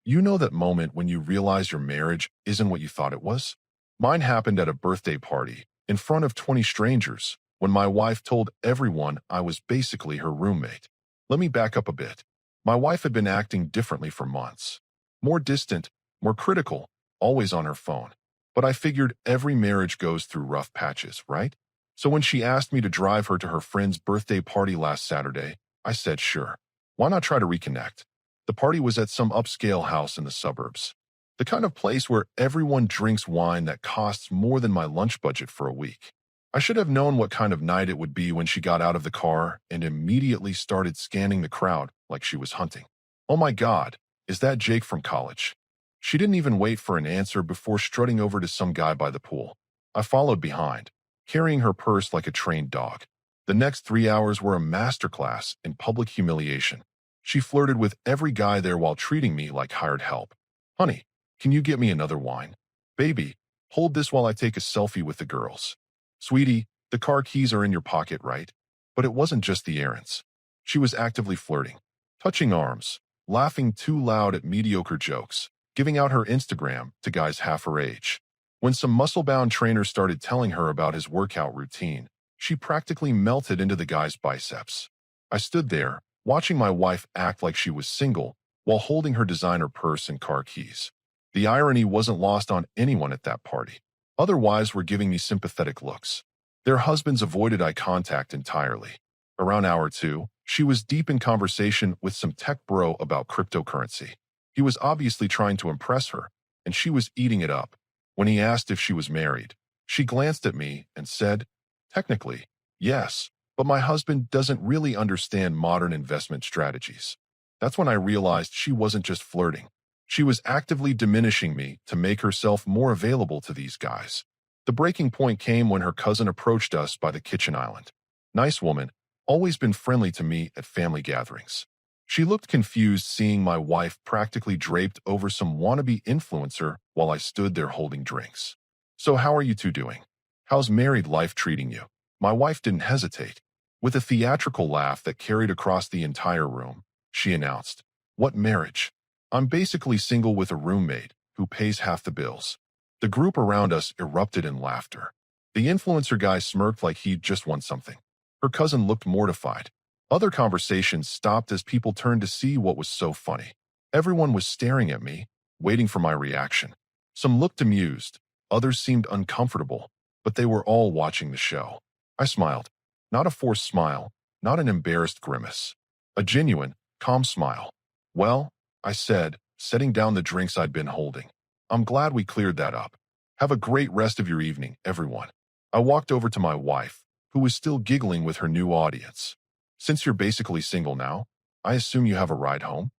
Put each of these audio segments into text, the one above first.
You know that moment when you realize your marriage isn't what you thought it was? Mine happened at a birthday party, in front of 20 strangers, when my wife told everyone I was basically her roommate. Let me back up a bit. My wife had been acting differently for months. More distant, more critical, always on her phone. But I figured every marriage goes through rough patches, right? So when she asked me to drive her to her friend's birthday party last Saturday, I said sure. Why not try to reconnect? The party was at some upscale house in the suburbs. The kind of place where everyone drinks wine that costs more than my lunch budget for a week. I should have known what kind of night it would be when she got out of the car and immediately started scanning the crowd like she was hunting. Oh my God, is that Jake from college? She didn't even wait for an answer before strutting over to some guy by the pool. I followed behind, carrying her purse like a trained dog. The next 3 hours were a masterclass in public humiliation. She flirted with every guy there while treating me like hired help. Honey, can you get me another wine? Baby, hold this while I take a selfie with the girls. Sweetie, the car keys are in your pocket, right? But it wasn't just the errands. She was actively flirting, touching arms, laughing too loud at mediocre jokes, giving out her Instagram to guys half her age. When some muscle-bound trainer started telling her about his workout routine, she practically melted into the guy's biceps. I stood there, watching my wife act like she was single while holding her designer purse and car keys. The irony wasn't lost on anyone at that party. Other wives were giving me sympathetic looks. Their husbands avoided eye contact entirely. Around hour 2, she was deep in conversation with some tech bro about cryptocurrency. He was obviously trying to impress her, and she was eating it up. When he asked if she was married, she glanced at me and said, "Technically, yes, but my husband doesn't really understand modern investment strategies." That's when I realized she wasn't just flirting. She was actively diminishing me to make herself more available to these guys. The breaking point came when her cousin approached us by the kitchen island. Nice woman, always been friendly to me at family gatherings. She looked confused seeing my wife practically draped over some wannabe influencer while I stood there holding drinks. "So how are you two doing? How's married life treating you?" My wife didn't hesitate. With a theatrical laugh that carried across the entire room, she announced, "What marriage? I'm basically single with a roommate who pays half the bills." The group around us erupted in laughter. The influencer guy smirked like he'd just won something. Her cousin looked mortified. Other conversations stopped as people turned to see what was so funny. Everyone was staring at me, waiting for my reaction. Some looked amused, others seemed uncomfortable, but they were all watching the show. I smiled. Not a forced smile, not an embarrassed grimace. A genuine, calm smile. "Well," I said, setting down the drinks I'd been holding, "I'm glad we cleared that up. Have a great rest of your evening, everyone." I walked over to my wife, who was still giggling with her new audience. "Since you're basically single now, I assume you have a ride home?"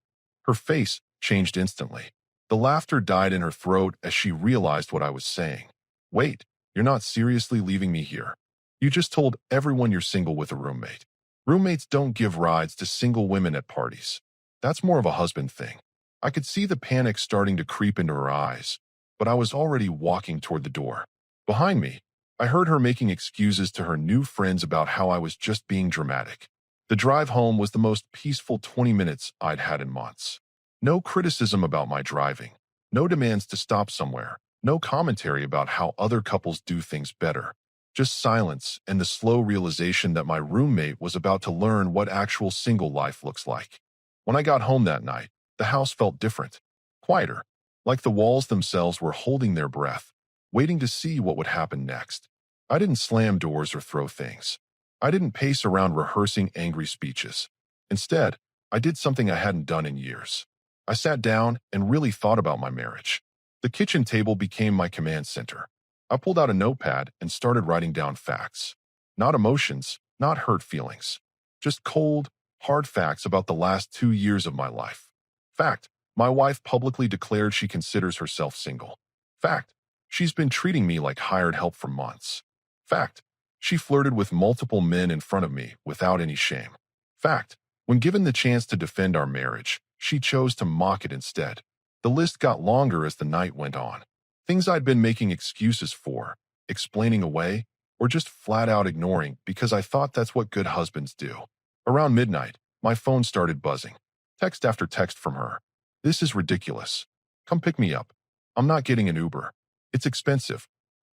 Her face changed instantly. The laughter died in her throat as she realized what I was saying. "Wait, you're not seriously leaving me here? You just told everyone you're single with a roommate. Roommates don't give rides to single women at parties. That's more of a husband thing." I could see the panic starting to creep into her eyes, but I was already walking toward the door. Behind me, I heard her making excuses to her new friends about how I was just being dramatic. The drive home was the most peaceful 20 minutes I'd had in months. No criticism about my driving, no demands to stop somewhere, no commentary about how other couples do things better. Just silence and the slow realization that my roommate was about to learn what actual single life looks like. When I got home that night, the house felt different, quieter, like the walls themselves were holding their breath, waiting to see what would happen next. I didn't slam doors or throw things. I didn't pace around rehearsing angry speeches. Instead, I did something I hadn't done in years. I sat down and really thought about my marriage. The kitchen table became my command center. I pulled out a notepad and started writing down facts. Not emotions, not hurt feelings. Just cold, hard facts about the last 2 years of my life. Fact, my wife publicly declared she considers herself single. Fact, she's been treating me like hired help for months. Fact, she flirted with multiple men in front of me without any shame. Fact, when given the chance to defend our marriage, she chose to mock it instead. The list got longer as the night went on. Things I'd been making excuses for, explaining away, or just flat out ignoring because I thought that's what good husbands do. Around midnight, my phone started buzzing. Text after text from her. This is ridiculous. Come pick me up. I'm not getting an Uber. It's expensive.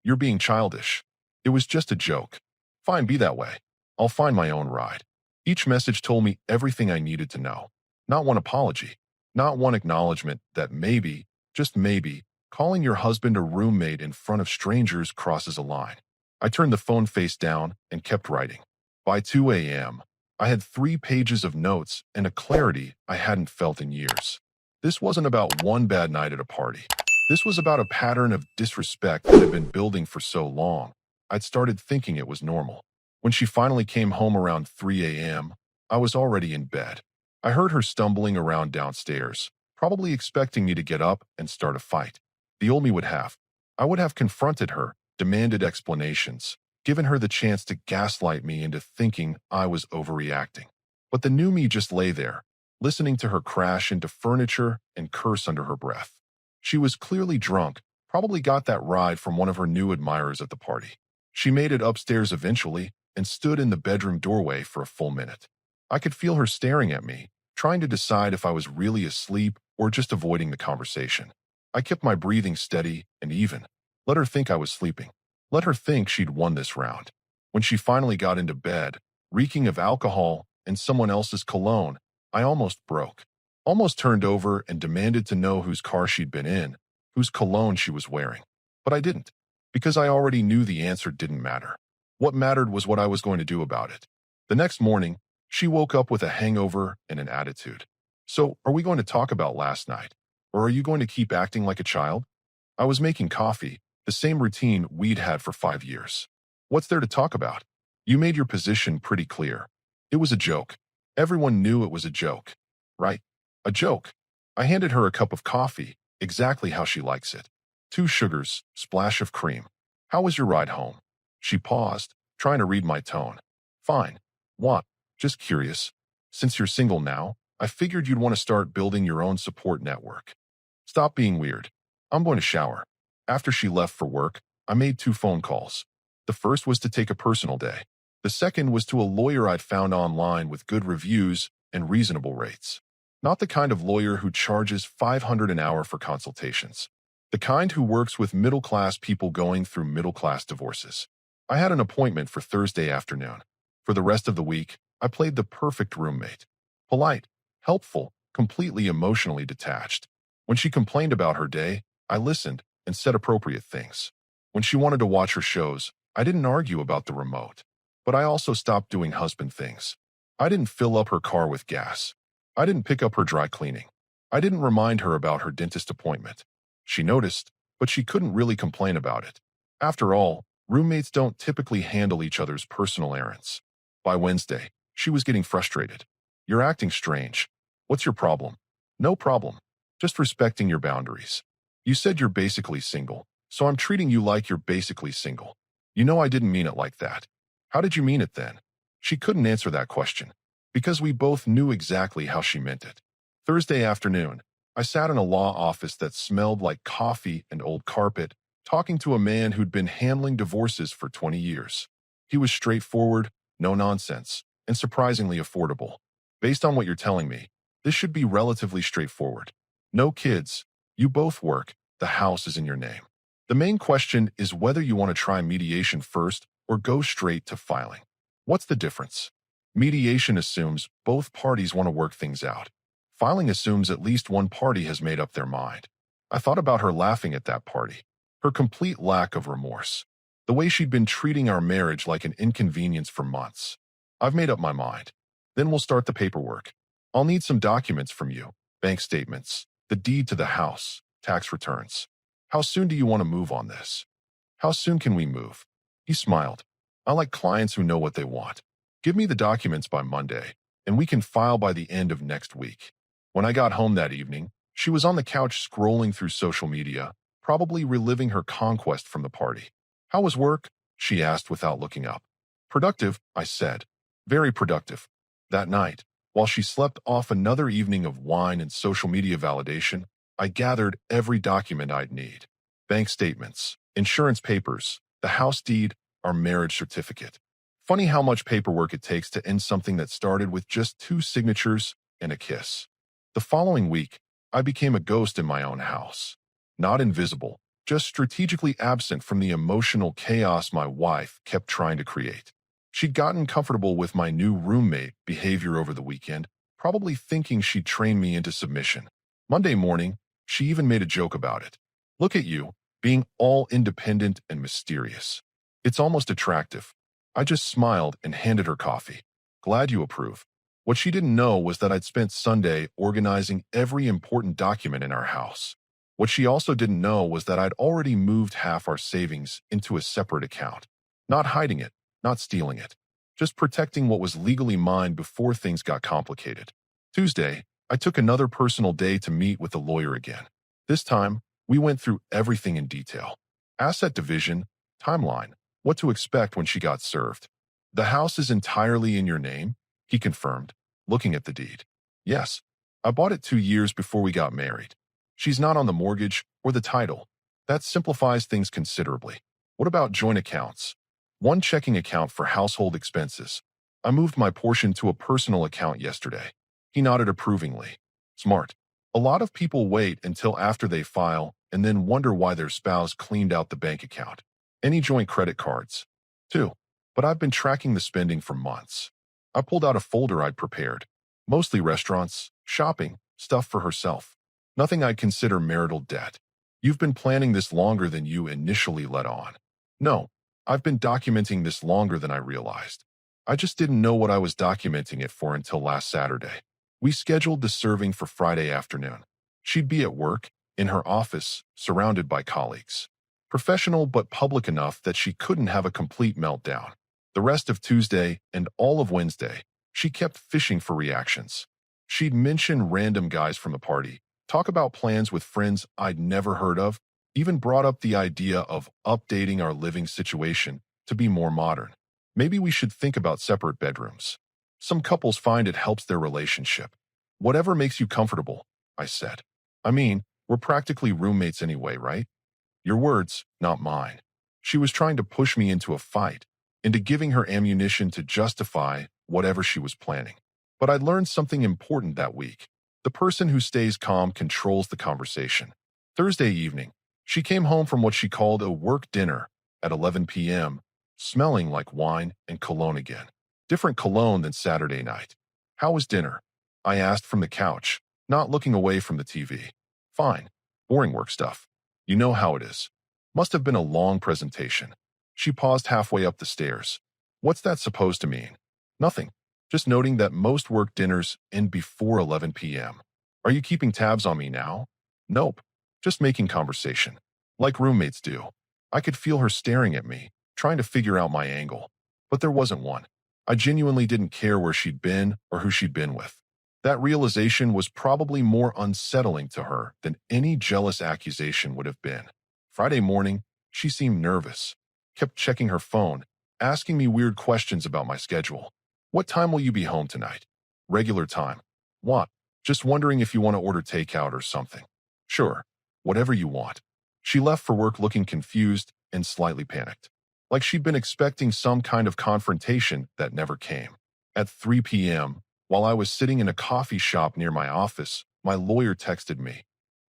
You're being childish. It was just a joke. Fine, be that way. I'll find my own ride. Each message told me everything I needed to know. Not one apology. Not one acknowledgement that maybe, just maybe, calling your husband a roommate in front of strangers crosses a line. I turned the phone face down and kept writing. By 2 a.m., I had 3 pages of notes and a clarity I hadn't felt in years. This wasn't about one bad night at a party. This was about a pattern of disrespect that had been building for so long, I'd started thinking it was normal. When she finally came home around 3 a.m., I was already in bed. I heard her stumbling around downstairs, probably expecting me to get up and start a fight. The old me would have. I would have confronted her, demanded explanations, given her the chance to gaslight me into thinking I was overreacting. But the new me just lay there, listening to her crash into furniture and curse under her breath. She was clearly drunk, probably got that ride from one of her new admirers at the party. She made it upstairs eventually and stood in the bedroom doorway for a full minute. I could feel her staring at me, trying to decide if I was really asleep or just avoiding the conversation. I kept my breathing steady and even. Let her think I was sleeping. Let her think she'd won this round. When she finally got into bed, reeking of alcohol and someone else's cologne, I almost broke. Almost turned over and demanded to know whose car she'd been in, whose cologne she was wearing. But I didn't, because I already knew the answer didn't matter. What mattered was what I was going to do about it. The next morning, she woke up with a hangover and an attitude. So, are we going to talk about last night? Or are you going to keep acting like a child? I was making coffee, the same routine we'd had for 5 years. What's there to talk about? You made your position pretty clear. It was a joke. Everyone knew it was a joke. Right? A joke. I handed her a cup of coffee, exactly how she likes it. 2 sugars, splash of cream. How was your ride home? She paused, trying to read my tone. Fine. What? Just curious. Since you're single now, I figured you'd want to start building your own support network. Stop being weird. I'm going to shower. After she left for work, I made 2 phone calls. The first was to take a personal day. The second was to a lawyer I'd found online with good reviews and reasonable rates. Not the kind of lawyer who charges $500 an hour for consultations. The kind who works with middle-class people going through middle-class divorces. I had an appointment for Thursday afternoon. For the rest of the week, I played the perfect roommate. Polite, helpful, completely emotionally detached. When she complained about her day, I listened and said appropriate things. When she wanted to watch her shows, I didn't argue about the remote. But I also stopped doing husband things. I didn't fill up her car with gas. I didn't pick up her dry cleaning. I didn't remind her about her dentist appointment. She noticed, but she couldn't really complain about it. After all, roommates don't typically handle each other's personal errands. By Wednesday, she was getting frustrated. You're acting strange. What's your problem? No problem. Just respecting your boundaries. You said you're basically single, so I'm treating you like you're basically single. You know I didn't mean it like that. How did you mean it then? She couldn't answer that question, because we both knew exactly how she meant it. Thursday afternoon, I sat in a law office that smelled like coffee and old carpet, talking to a man who'd been handling divorces for 20 years. He was straightforward, no nonsense, and surprisingly affordable. Based on what you're telling me, this should be relatively straightforward. No kids, you both work, the house is in your name. The main question is whether you want to try mediation first or go straight to filing. What's the difference? Mediation assumes both parties want to work things out. Filing assumes at least one party has made up their mind. I thought about her laughing at that party. Her complete lack of remorse. The way she'd been treating our marriage like an inconvenience for months. I've made up my mind. Then we'll start the paperwork. I'll need some documents from you. Bank statements, the deed to the house, tax returns. How soon do you want to move on this? How soon can we move? He smiled. I like clients who know what they want. Give me the documents by Monday, and we can file by the end of next week. When I got home that evening, she was on the couch scrolling through social media, probably reliving her conquest from the party. How was work? She asked without looking up. Productive, I said. Very productive. That night, while she slept off another evening of wine and social media validation, I gathered every document I'd need. Bank statements, insurance papers, the house deed, our marriage certificate. Funny how much paperwork it takes to end something that started with just 2 signatures and a kiss. The following week, I became a ghost in my own house. Not invisible, just strategically absent from the emotional chaos my wife kept trying to create. She'd gotten comfortable with my new roommate behavior over the weekend, probably thinking she'd train me into submission. Monday morning, she even made a joke about it. Look at you, being all independent and mysterious. It's almost attractive. I just smiled and handed her coffee. Glad you approve. What she didn't know was that I'd spent Sunday organizing every important document in our house. What she also didn't know was that I'd already moved half our savings into a separate account. Not hiding it, not stealing it. Just protecting what was legally mine before things got complicated. Tuesday, I took another personal day to meet with the lawyer again. This time, we went through everything in detail. Asset division, timeline, what to expect when she got served. The house is entirely in your name, he confirmed, looking at the deed. Yes, I bought it 2 years before we got married. She's not on the mortgage or the title. That simplifies things considerably. What about joint accounts? One checking account for household expenses. I moved my portion to a personal account yesterday. He nodded approvingly. Smart. A lot of people wait until after they file and then wonder why their spouse cleaned out the bank account. Any joint credit cards? 2. But I've been tracking the spending for months. I pulled out a folder I'd prepared. Mostly restaurants, shopping, stuff for herself. Nothing I'd consider marital debt. You've been planning this longer than you initially let on. No, I've been documenting this longer than I realized. I just didn't know what I was documenting it for until last Saturday. We scheduled the serving for Friday afternoon. She'd be at work, in her office, surrounded by colleagues. Professional but public enough that she couldn't have a complete meltdown. The rest of Tuesday and all of Wednesday, she kept fishing for reactions. She'd mention random guys from the party, talk about plans with friends I'd never heard of, even brought up the idea of updating our living situation to be more modern. Maybe we should think about separate bedrooms. Some couples find it helps their relationship. Whatever makes you comfortable, I said. I mean, we're practically roommates anyway, right? Your words, not mine. She was trying to push me into a fight, into giving her ammunition to justify whatever she was planning. But I'd learned something important that week. The person who stays calm controls the conversation. Thursday evening, she came home from what she called a work dinner at 11 p.m., smelling like wine and cologne again. Different cologne than Saturday night. How was dinner? I asked from the couch, not looking away from the TV. Fine. Boring work stuff. You know how it is. Must have been a long presentation. She paused halfway up the stairs. What's that supposed to mean? Nothing. Just noting that most work dinners end before 11 p.m. Are you keeping tabs on me now? Nope. Just making conversation. Like roommates do. I could feel her staring at me, trying to figure out my angle. But there wasn't one. I genuinely didn't care where she'd been or who she'd been with. That realization was probably more unsettling to her than any jealous accusation would have been. Friday morning, she seemed nervous, kept checking her phone, asking me weird questions about my schedule. What time will you be home tonight? Regular time. What? Just wondering if you want to order takeout or something. Sure, whatever you want. She left for work looking confused and slightly panicked, like she'd been expecting some kind of confrontation that never came. At 3 p.m., while I was sitting in a coffee shop near my office, my lawyer texted me.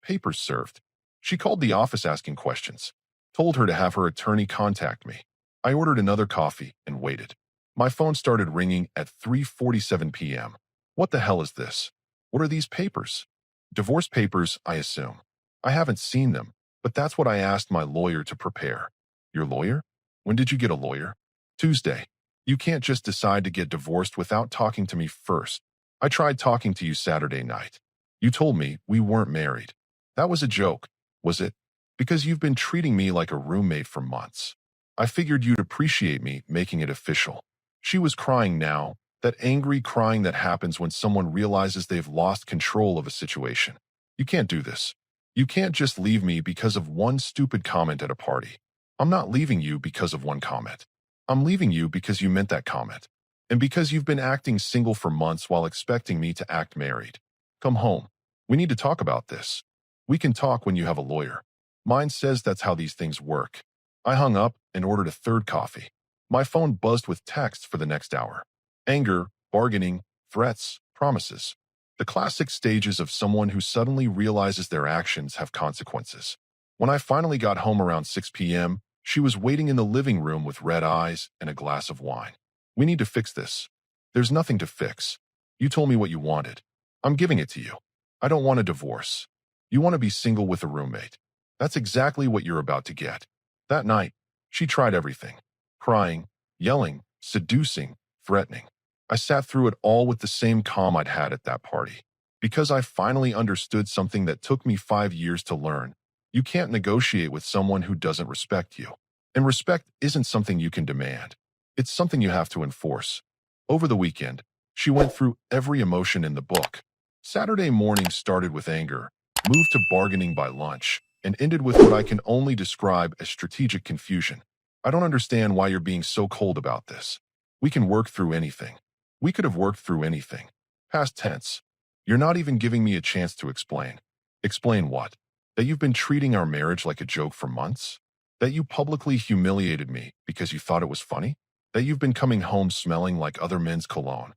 Papers served. She called the office asking questions. Told her to have her attorney contact me. I ordered another coffee and waited. My phone started ringing at 3:47 p.m. What the hell is this? What are these papers? Divorce papers, I assume. I haven't seen them, but that's what I asked my lawyer to prepare. Your lawyer? When did you get a lawyer? Tuesday. You can't just decide to get divorced without talking to me first. I tried talking to you Saturday night. You told me we weren't married. That was a joke, was it? Because you've been treating me like a roommate for months. I figured you'd appreciate me making it official. She was crying now, that angry crying that happens when someone realizes they've lost control of a situation. You can't do this. You can't just leave me because of one stupid comment at a party. I'm not leaving you because of one comment. I'm leaving you because you meant that comment. And because you've been acting single for months while expecting me to act married. Come home. We need to talk about this. We can talk when you have a lawyer. Mine says that's how these things work. I hung up and ordered a third coffee. My phone buzzed with texts for the next hour. Anger, bargaining, threats, promises. The classic stages of someone who suddenly realizes their actions have consequences. When I finally got home around 6 p.m., she was waiting in the living room with red eyes and a glass of wine. We need to fix this. There's nothing to fix. You told me what you wanted. I'm giving it to you. I don't want a divorce. You want to be single with a roommate. That's exactly what you're about to get. That night, she tried everything. Crying, yelling, seducing, threatening. I sat through it all with the same calm I'd had at that party. Because I finally understood something that took me 5 years to learn. You can't negotiate with someone who doesn't respect you. And respect isn't something you can demand. It's something you have to enforce. Over the weekend, she went through every emotion in the book. Saturday morning started with anger, moved to bargaining by lunch, and ended with what I can only describe as strategic confusion. I don't understand why you're being so cold about this. We can work through anything. We could have worked through anything. Past tense. You're not even giving me a chance to explain. Explain what? That you've been treating our marriage like a joke for months? That you publicly humiliated me because you thought it was funny? That you've been coming home smelling like other men's cologne?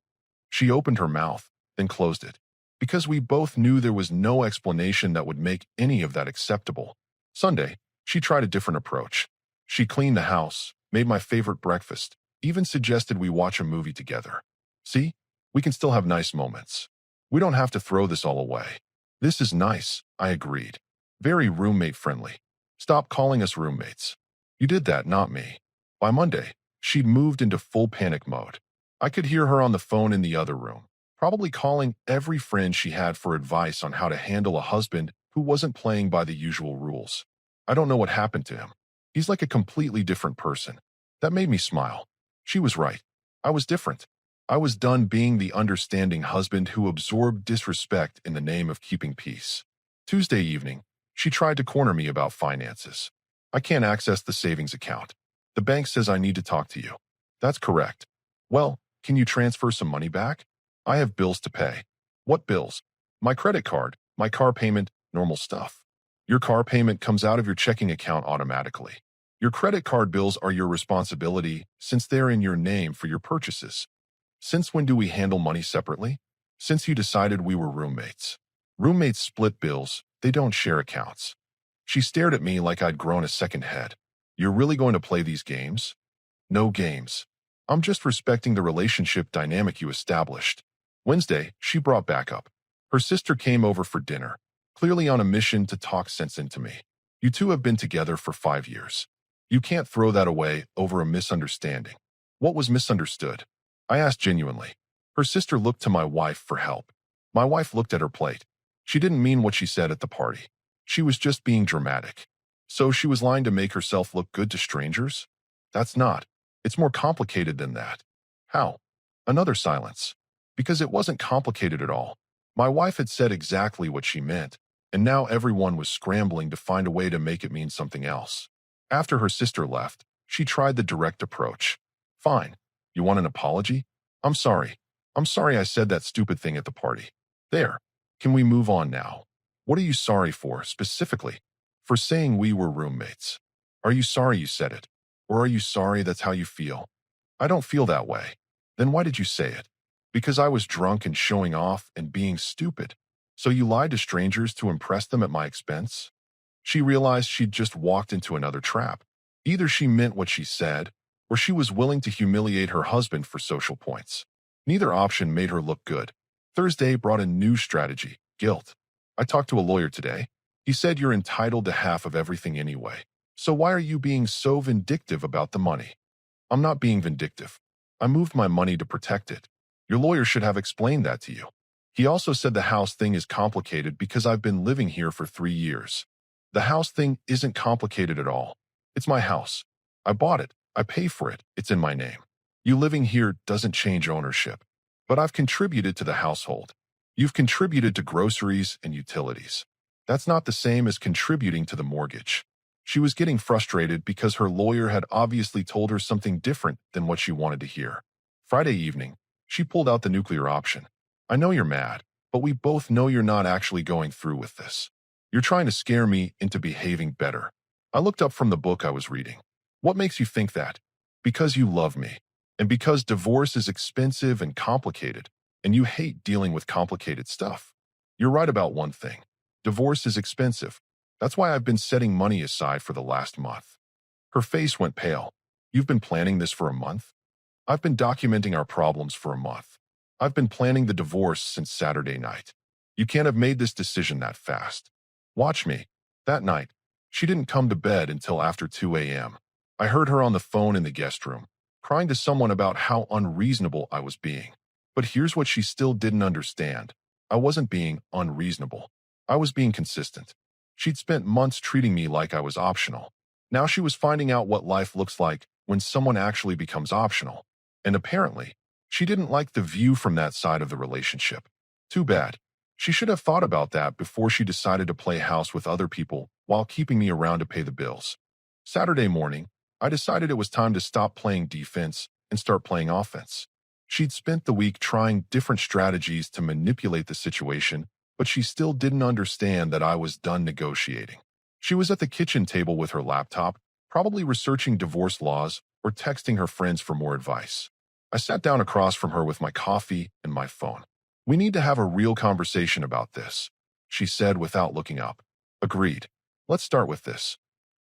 She opened her mouth, then closed it. Because we both knew there was no explanation that would make any of that acceptable. Sunday, she tried a different approach. She cleaned the house, made my favorite breakfast, even suggested we watch a movie together. See, we can still have nice moments. We don't have to throw this all away. This is nice, I agreed. Very roommate-friendly. Stop calling us roommates. You did that, not me. By Monday, she'd moved into full panic mode. I could hear her on the phone in the other room, probably calling every friend she had for advice on how to handle a husband who wasn't playing by the usual rules. I don't know what happened to him. He's like a completely different person. That made me smile. She was right. I was different. I was done being the understanding husband who absorbed disrespect in the name of keeping peace. Tuesday evening, she tried to corner me about finances. I can't access the savings account. The bank says I need to talk to you. That's correct. Well, can you transfer some money back? I have bills to pay. What bills? My credit card, my car payment, normal stuff. Your car payment comes out of your checking account automatically. Your credit card bills are your responsibility since they're in your name for your purchases. Since when do we handle money separately? Since you decided we were roommates. Roommates split bills, they don't share accounts. She stared at me like I'd grown a second head. You're really going to play these games? No games. I'm just respecting the relationship dynamic you established. Wednesday, she brought back up. Her sister came over for dinner, clearly on a mission to talk sense into me. You two have been together for 5 years. You can't throw that away over a misunderstanding. What was misunderstood? I asked genuinely. Her sister looked to my wife for help. My wife looked at her plate. She didn't mean what she said at the party. She was just being dramatic. So she was lying to make herself look good to strangers? That's not. It's more complicated than that. How? Another silence. Because it wasn't complicated at all. My wife had said exactly what she meant, and now everyone was scrambling to find a way to make it mean something else. After her sister left, she tried the direct approach. Fine. You want an apology? I'm sorry. I'm sorry I said that stupid thing at the party. There. Can we move on now? What are you sorry for, specifically? For saying we were roommates. Are you sorry you said it? Or are you sorry that's how you feel? I don't feel that way. Then why did you say it? Because I was drunk and showing off and being stupid. So you lied to strangers to impress them at my expense? She realized she'd just walked into another trap. Either she meant what she said, or she was willing to humiliate her husband for social points. Neither option made her look good. Thursday brought a new strategy, guilt. I talked to a lawyer today. He said you're entitled to half of everything anyway. So why are you being so vindictive about the money? I'm not being vindictive. I moved my money to protect it. Your lawyer should have explained that to you. He also said the house thing is complicated because I've been living here for 3 years. The house thing isn't complicated at all. It's my house. I bought it. I pay for it. It's in my name. You living here doesn't change ownership. But I've contributed to the household. You've contributed to groceries and utilities. That's not the same as contributing to the mortgage. She was getting frustrated because her lawyer had obviously told her something different than what she wanted to hear. Friday evening, she pulled out the nuclear option. I know you're mad, but we both know you're not actually going through with this. You're trying to scare me into behaving better. I looked up from the book I was reading. What makes you think that? Because you love me. And because divorce is expensive and complicated. and you hate dealing with complicated stuff. You're right about one thing. Divorce is expensive. That's why I've been setting money aside for the last month. Her face went pale. You've been planning this for a month? I've been documenting our problems for a month. I've been planning the divorce since Saturday night. You can't have made this decision that fast. Watch me. That night, she didn't come to bed until after 2 a.m. I heard her on the phone in the guest room, crying to someone about how unreasonable I was being. But here's what she still didn't understand. I wasn't being unreasonable. I was being consistent. She'd spent months treating me like I was optional. Now she was finding out what life looks like when someone actually becomes optional. And apparently, she didn't like the view from that side of the relationship. Too bad. She should have thought about that before she decided to play house with other people while keeping me around to pay the bills. Saturday morning, I decided it was time to stop playing defense and start playing offense. She'd spent the week trying different strategies to manipulate the situation, but she still didn't understand that I was done negotiating. She was at the kitchen table with her laptop, probably researching divorce laws or texting her friends for more advice. I sat down across from her with my coffee and my phone. "We need to have a real conversation about this," she said without looking up. Agreed. Let's start with this.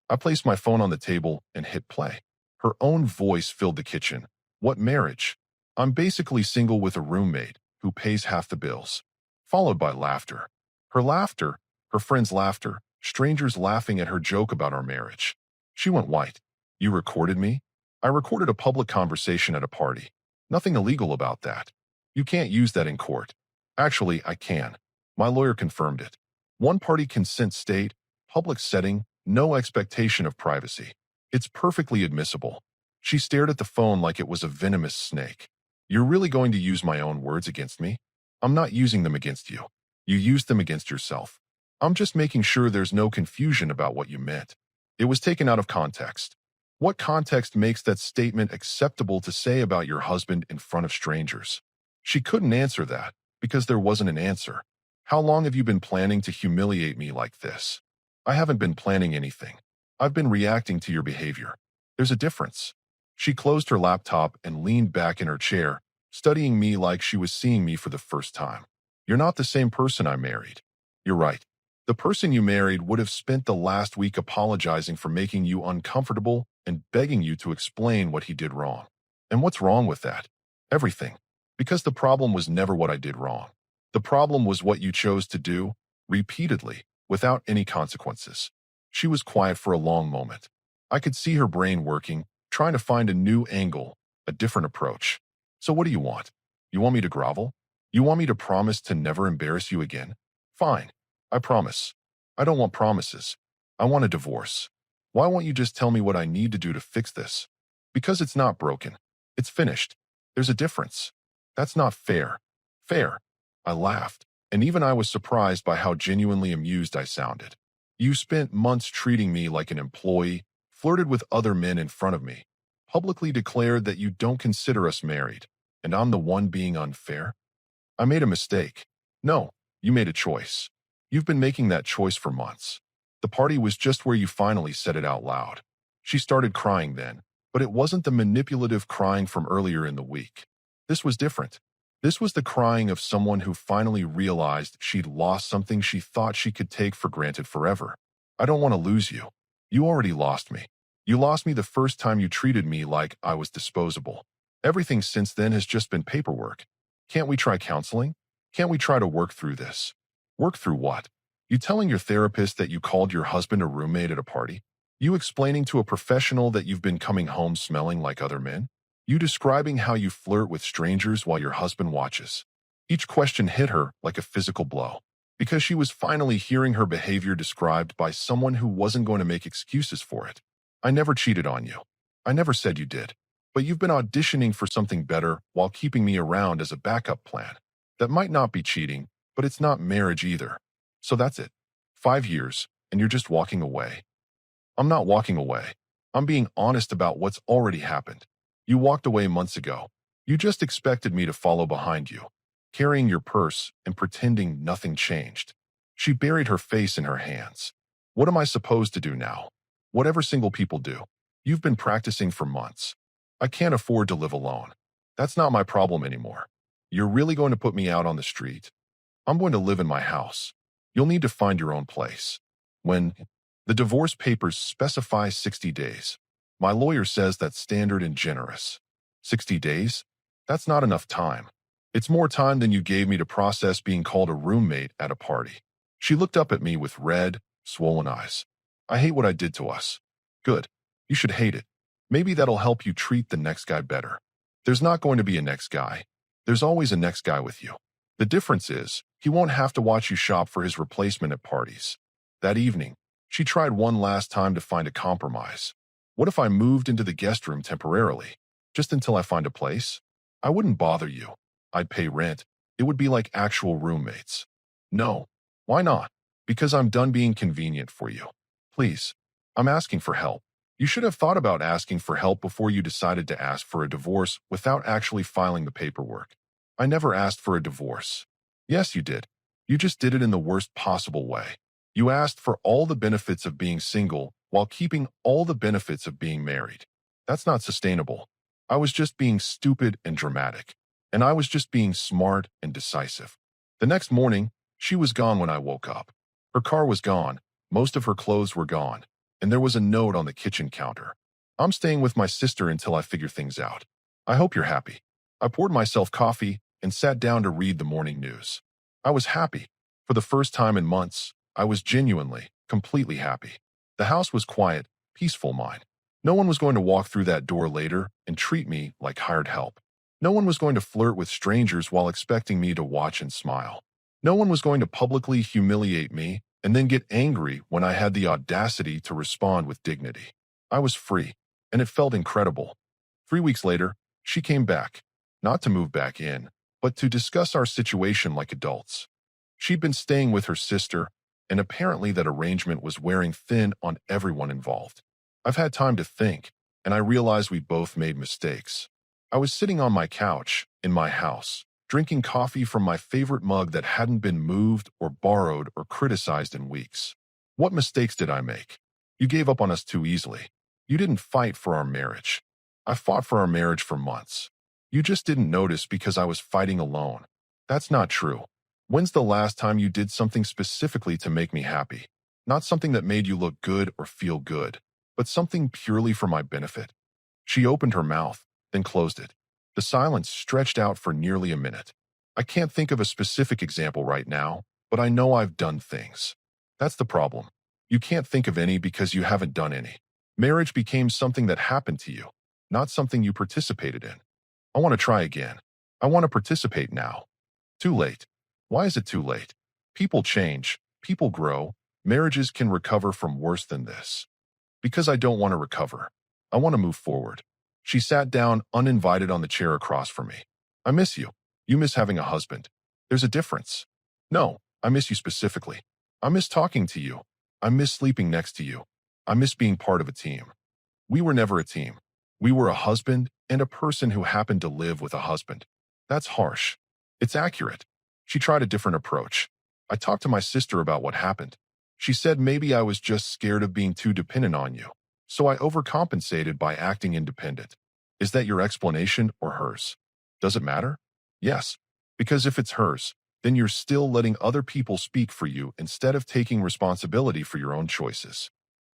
I placed my phone on the table and hit play. Her own voice filled the kitchen. What marriage? I'm basically single with a roommate who pays half the bills. Followed by laughter. Her laughter, her friend's laughter, strangers laughing at her joke about our marriage. She went white. You recorded me? I recorded a public conversation at a party. Nothing illegal about that. You can't use that in court. Actually, I can. My lawyer confirmed it. One-party consent state, public setting, no expectation of privacy. It's perfectly admissible. She stared at the phone like it was a venomous snake. You're really going to use my own words against me? I'm not using them against you. You used them against yourself. I'm just making sure there's no confusion about what you meant. It was taken out of context. What context makes that statement acceptable to say about your husband in front of strangers? She couldn't answer that because there wasn't an answer. How long have you been planning to humiliate me like this? I haven't been planning anything. I've been reacting to your behavior. There's a difference. She closed her laptop and leaned back in her chair, studying me like she was seeing me for the first time. You're not the same person I married. You're right. The person you married would have spent the last week apologizing for making you uncomfortable and begging you to explain what he did wrong. And what's wrong with that? Everything. Because the problem was never what I did wrong. The problem was what you chose to do, repeatedly, without any consequences. She was quiet for a long moment. I could see her brain working, trying to find a new angle, a different approach. So what do you want? You want me to grovel? You want me to promise to never embarrass you again? Fine. I promise. I don't want promises. I want a divorce. Why won't you just tell me what I need to do to fix this? Because it's not broken. It's finished. There's a difference. That's not fair. Fair. I laughed, and even I was surprised by how genuinely amused I sounded. You spent months treating me like an employee, flirted with other men in front of me, publicly declared that you don't consider us married, and I'm the one being unfair? I made a mistake. No, you made a choice. You've been making that choice for months. The party was just where you finally said it out loud. She started crying then, but it wasn't the manipulative crying from earlier in the week. This was different. This was the crying of someone who finally realized she'd lost something she thought she could take for granted forever. I don't want to lose you. You already lost me. You lost me the first time you treated me like I was disposable. Everything since then has just been paperwork. Can't we try counseling? Can't we try to work through this? Work through what? You telling your therapist that you called your husband a roommate at a party? You explaining to a professional that you've been coming home smelling like other men? You describing how you flirt with strangers while your husband watches? Each question hit her like a physical blow, because she was finally hearing her behavior described by someone who wasn't going to make excuses for it. I never cheated on you. I never said you did. But you've been auditioning for something better while keeping me around as a backup plan. That might not be cheating, but it's not marriage either. So that's it. 5 years, and you're just walking away. I'm not walking away. I'm being honest about what's already happened. You walked away months ago. You just expected me to follow behind you, carrying your purse and pretending nothing changed. She buried her face in her hands. What am I supposed to do now? Whatever single people do. You've been practicing for months. I can't afford to live alone. That's not my problem anymore. You're really going to put me out on the street? I'm going to live in my house. You'll need to find your own place. When the divorce papers specify 60 days, my lawyer says that's standard and generous. 60 days? That's not enough time. It's more time than you gave me to process being called a roommate at a party. She looked up at me with red, swollen eyes. I hate what I did to us. Good. You should hate it. Maybe that'll help you treat the next guy better. There's not going to be a next guy. There's always a next guy with you. The difference is, he won't have to watch you shop for his replacement at parties. That evening, she tried one last time to find a compromise. What if I moved into the guest room temporarily, just until I find a place? I wouldn't bother you. I'd pay rent. It would be like actual roommates. No. Why not? Because I'm done being convenient for you. Please. I'm asking for help. You should have thought about asking for help before you decided to ask for a divorce without actually filing the paperwork. I never asked for a divorce. Yes, you did. You just did it in the worst possible way. You asked for all the benefits of being single while keeping all the benefits of being married. That's not sustainable. I was just being stupid and dramatic. And I was just being smart and decisive. The next morning, she was gone when I woke up. Her car was gone, most of her clothes were gone, and there was a note on the kitchen counter. I'm staying with my sister until I figure things out. I hope you're happy. I poured myself coffee and sat down to read the morning news. I was happy. For the first time in months, I was genuinely, completely happy. The house was quiet, peaceful mine. No one was going to walk through that door later and treat me like hired help. No one was going to flirt with strangers while expecting me to watch and smile. No one was going to publicly humiliate me and then get angry when I had the audacity to respond with dignity. I was free, and it felt incredible. 3 weeks later, she came back, not to move back in, but to discuss our situation like adults. She'd been staying with her sister, and apparently that arrangement was wearing thin on everyone involved. I've had time to think, and I realized we both made mistakes. I was sitting on my couch, in my house, drinking coffee from my favorite mug that hadn't been moved or borrowed or criticized in weeks. What mistakes did I make? You gave up on us too easily. You didn't fight for our marriage. I fought for our marriage for months. You just didn't notice because I was fighting alone. That's not true. When's the last time you did something specifically to make me happy? Not something that made you look good or feel good, but something purely for my benefit. She opened her mouth, then closed it. The silence stretched out for nearly a minute. I can't think of a specific example right now, but I know I've done things. That's the problem. You can't think of any because you haven't done any. Marriage became something that happened to you, not something you participated in. I want to try again. I want to participate now. Too late. Why is it too late? People change. People grow. Marriages can recover from worse than this. Because I don't want to recover. I want to move forward. She sat down uninvited on the chair across from me. I miss you. You miss having a husband. There's a difference. No, I miss you specifically. I miss talking to you. I miss sleeping next to you. I miss being part of a team. We were never a team. We were a husband and a person who happened to live with a husband. That's harsh. It's accurate. She tried a different approach. I talked to my sister about what happened. She said maybe I was just scared of being too dependent on you. So I overcompensated by acting independent. Is that your explanation or hers? Does it matter? Yes. Because if it's hers, then you're still letting other people speak for you instead of taking responsibility for your own choices.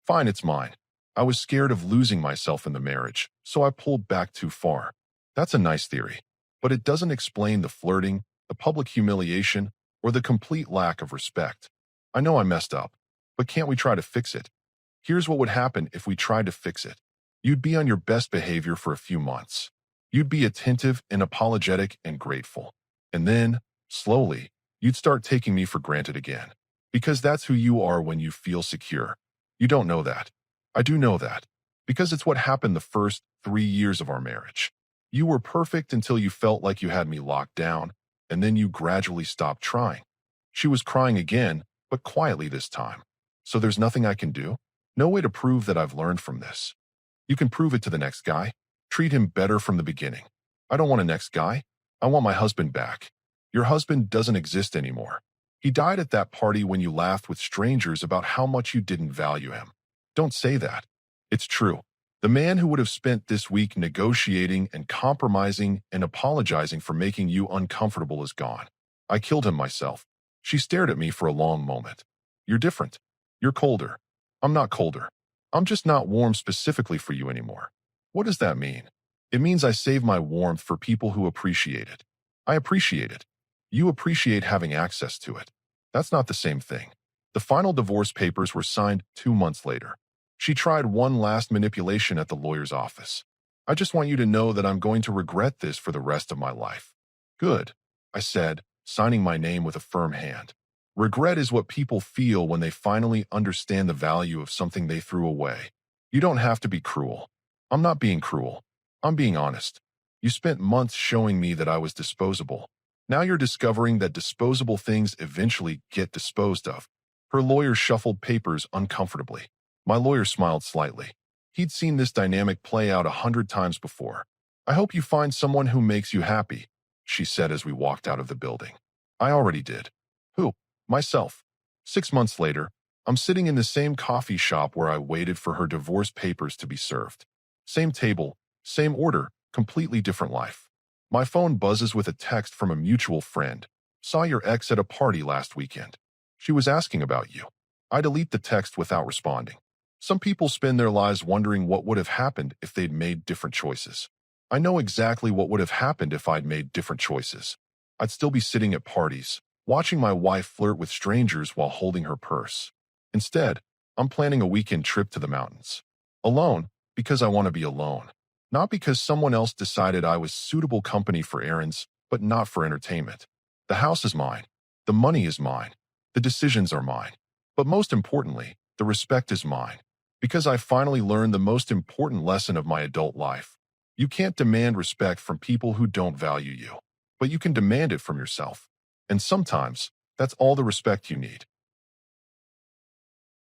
Fine, it's mine. I was scared of losing myself in the marriage, so I pulled back too far. That's a nice theory, but it doesn't explain the flirting, the public humiliation, or the complete lack of respect. I know I messed up, but can't we try to fix it? Here's what would happen if we tried to fix it. You'd be on your best behavior for a few months. You'd be attentive and apologetic and grateful. And then, slowly, you'd start taking me for granted again. Because that's who you are when you feel secure. You don't know that. I do know that. Because it's what happened the first 3 years of our marriage. You were perfect until you felt like you had me locked down, and then you gradually stopped trying. She was crying again, but quietly this time. So there's nothing I can do? No way to prove that I've learned from this. You can prove it to the next guy. Treat him better from the beginning. I don't want a next guy. I want my husband back. Your husband doesn't exist anymore. He died at that party when you laughed with strangers about how much you didn't value him. Don't say that. It's true. The man who would have spent this week negotiating and compromising and apologizing for making you uncomfortable is gone. I killed him myself. She stared at me for a long moment. You're different. You're colder. I'm not colder. I'm just not warm specifically for you anymore. What does that mean? It means I save my warmth for people who appreciate it. I appreciate it. You appreciate having access to it. That's not the same thing. The final divorce papers were signed 2 months later. She tried one last manipulation at the lawyer's office. I just want you to know that I'm going to regret this for the rest of my life. Good, I said, signing my name with a firm hand. Regret is what people feel when they finally understand the value of something they threw away. You don't have to be cruel. I'm not being cruel. I'm being honest. You spent months showing me that I was disposable. Now you're discovering that disposable things eventually get disposed of. Her lawyer shuffled papers uncomfortably. My lawyer smiled slightly. He'd seen this dynamic play out 100 times before. I hope you find someone who makes you happy, she said as we walked out of the building. I already did. Who? Myself. 6 months later, I'm sitting in the same coffee shop where I waited for her divorce papers to be served. Same table, same order, completely different life. My phone buzzes with a text from a mutual friend. Saw your ex at a party last weekend. She was asking about you. I delete the text without responding. Some people spend their lives wondering what would have happened if they'd made different choices. I know exactly what would have happened if I'd made different choices. I'd still be sitting at parties, watching my wife flirt with strangers while holding her purse. Instead, I'm planning a weekend trip to the mountains. Alone, because I want to be alone. Not because someone else decided I was suitable company for errands, but not for entertainment. The house is mine. The money is mine. The decisions are mine. But most importantly, the respect is mine. Because I finally learned the most important lesson of my adult life. You can't demand respect from people who don't value you, but you can demand it from yourself. And sometimes, that's all the respect you need.